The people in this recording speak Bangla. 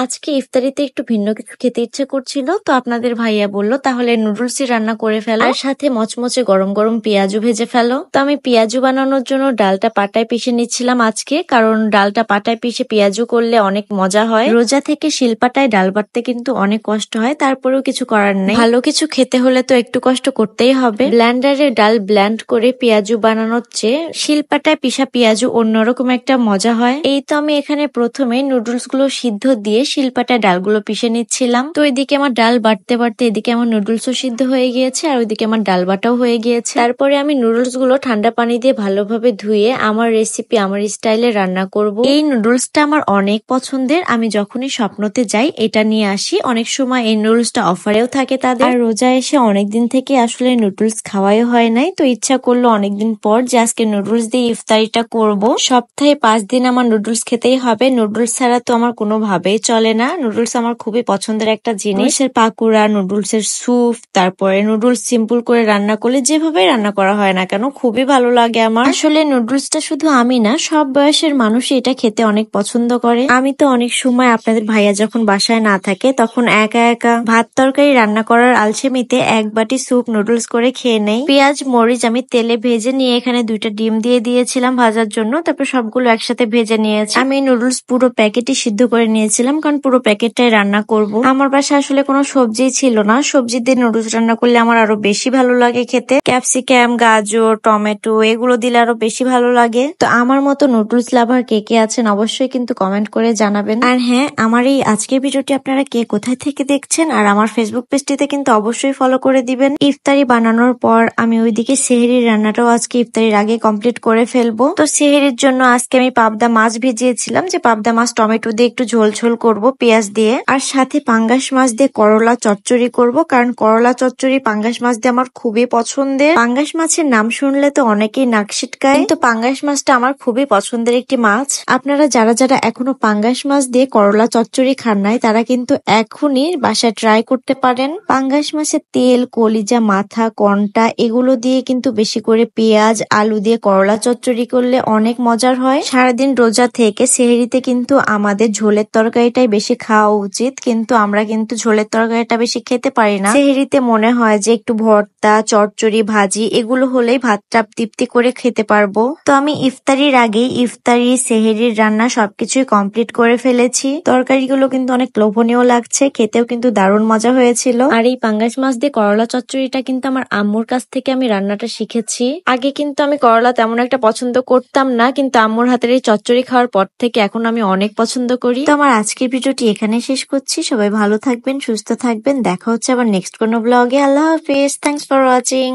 আজকে ইফতারিতে একটু ভিন্ন কিছু খেতে ইচ্ছে করছিল, তো আপনাদের ভাইয়া বলল তাহলে নুডলসই রান্না করে ফেলো, আর সাথে মচমচে গরম গরম পেঁয়াজু ভেজে ফেলো। তো আমি পেঁয়াজু বানানোর জন্য ডালটা পাটায় পিষে নিচ্ছিলাম আজকে, কারণ ডালটা পাটায় পিষে পেঁয়াজু করলে অনেক মজা হয়। রোজা থেকে শিলপাটায় ডাল বাটতে কিন্তু অনেক কষ্ট হয়, তারপরেও কিছু করার নেই, ভালো কিছু খেতে হলে তো একটু কষ্ট করতেই হবে। ব্লেন্ডারে ডাল ব্লেন্ড করে পেঁয়াজু বানানোর চেয়ে শিলপাটায় পিষা পেঁয়াজু অন্যরকম একটা মজা হয়। এই তো আমি এখানে প্রথমে নুডলস গুলো সিদ্ধ দিয়ে শিলপাটায় ডালগুলো পিষে নিচ্ছিলাম। তো এদিকে আমার ডাল বাটতে বাটতে এদিকে আমার নুডলসও সিদ্ধ হয়ে গিয়েছে, আর ওইদিকে আমার ডাল বাটাও হয়ে গিয়েছে। তারপরে আমি নুডলস গুলো ঠান্ডা পানি দিয়ে ভালোভাবে ধুয়ে আমার রেসিপি আমার স্টাইলে রান্না করব। এই নুডলসটা আমার অনেক পছন্দের, আমি যখনই স্বপ্নতে যাই এটা নিয়ে আসি। অনেক সময় এই নুডলসটা অফারেও থাকে তাদের, আর রোজা এসে অনেকদিন থেকে আসলে নুডলস খাওয়াই হয় নাই, তো ইচ্ছা করলো অনেকদিন পর যে আজকে নুডলস দিয়ে ইফতারিটা করব। সপ্তাহে 5 দিন আমার নুডলস খেতেই হবে, নুডলস ছাড়া তো আমার কোনোভাবেই চলে না। নুডলস আমার খুবই পছন্দের একটা জিনিস। পাকুড়া, নুডলসের স্যুপ, তারপরে নুডলস সিম্পল করে রান্না করলে যেভাবে রান্না করা হয় না কেন খুবই ভালো লাগে আমার। আসলে নুডলসটা শুধু আমি না, সব বয়সের মানুষই এটা খেতে অনেক পছন্দ করে। আমি তো অনেক সময় আপনাদের ভাইয়া যখন বাসায় না থাকে তখন একা একা ভাত তরকারি রান্না করার আলসেমিতে এক বাটি স্যুপ নুডলস করে খেয়ে নেই। পেঁয়াজ মরিচ আমি তেলে ভেজে নিয়ে এখানে 2টা ডিম দিয়ে দিয়েছিলাম ভাজার জন্য, তারপর সবগুলো একসাথে ভেজে নিয়েছি। আমি নুডলস পুরো প্যাকেটই সিদ্ধ করে নিয়েছিলাম, কারণ পুরো প্যাকেটটাই রান্না করব। আমার বাসায় আসলে কোনো সবজি ছিল না, সবজি দিয়ে নুডলস রান্না করলে আমার আরো বেশি ভালো লাগে খেতে। ক্যাপসিকাম, গাজর, টমেটো এগুলো দিলে আরো বেশি ভালো লাগে। তো আমার মতো নুডলস লাভার কে কে আছেন অবশ্যই কিন্তু কমেন্ট করে জানাবেন। আর হ্যাঁ, আমার এই আজকের ভিডিওটি আপনারা কে কোথায় থেকে দেখছেন আর আমার ফেসবুক পেজটিতে কিন্তু অবশ্যই ফলো করে দিবেন। ইফতারি বানানোর পর আমি ওইদিকে সেহরির রান্নাটাও আজকে ইফতারির আগে কমপ্লিট করে ফেলবো। তো সেহরির জন্য আজকে আমি পাবদা মাছ ভিজিয়েছিলাম, যে পাবদা মাছ টমেটো দিয়ে একটু ঝোল ঝোল করবো পেঁয়াজ দিয়ে, আর সাথে পাঙ্গাস মাছ দিয়ে করলা চচ্চড়ি করব, কারণ করলা চচ্চড়ি পাঙ্গাস মাছ দিয়ে আমার খুবই পছন্দের। পাঙ্গাস মাছের নাম শুনলে তো অনেকেই নাক সিটকায়, কিন্তু পাঙ্গাস মাছটা আমার খুবই পছন্দের একটি মাছ। আপনারা যারা যারা এখনো পাঙ্গাস মাছ দিয়ে করলা চচ্চড়ি খান নাই তারা কিন্তু এখনই বাসায় ট্রাই করতে পারেন। পাঙ্গাস মাছের তেল, কলিজা, মাথা, কন্টা এগুলো দিয়ে কিন্তু বেশি করে পেঁয়াজ আলু দিয়ে করলা চচ্চড়ি করলে অনেক মজার হয়। সারাদিন রোজা থেকে সেহরিতে কিন্তু আমাদের ঝোলের তরকারিটাই বেশি খাওয়া উচিত, কিন্তু আমরা কিন্তু ঝোলের তরকারিটা বেশি খেতে পারি না। সেহরিতে মনে হয় যে একটু ভর্তা, চচ্চড়ি, ভাজি এগুলো হলেই ভাতটা তৃপ্তি করে খেতে পারবো। তো আমি ইফতারির আগে ইফতারি, সেহরির রান্না সবকিছুই কমপ্লিট করে ফেলেছি। তরকারিগুলো কিন্তু অনেক লোভনীয় লাগছে, খেতেও কিন্তু দারুণ মজা হয়েছিল। আর এই পাঙ্গাস মাছ দিয়ে করলা চচ্চড়িটা কিন্তু আমার আম্মুর কাছ থেকে আমি রান্নাটা শিখেছি। আগে কিন্তু আমি করলা তেমন একটা পছন্দ করতাম না, কিন্তু আম্মুর হাতের এই চচ্চড়ি খাওয়ার পর থেকে এখন আমি অনেক পছন্দ করি। তো আমার আজকের ভিডিওটি এখানে শেষ করছি। সবাই ভালো থাকবেন, সুস্থ থাকবেন, দেখা হচ্ছে আবার নেক্সট কোনো ব্লগে। আল্লাহ হাফিজ, থ্যাংকস ফর ওয়াচিং।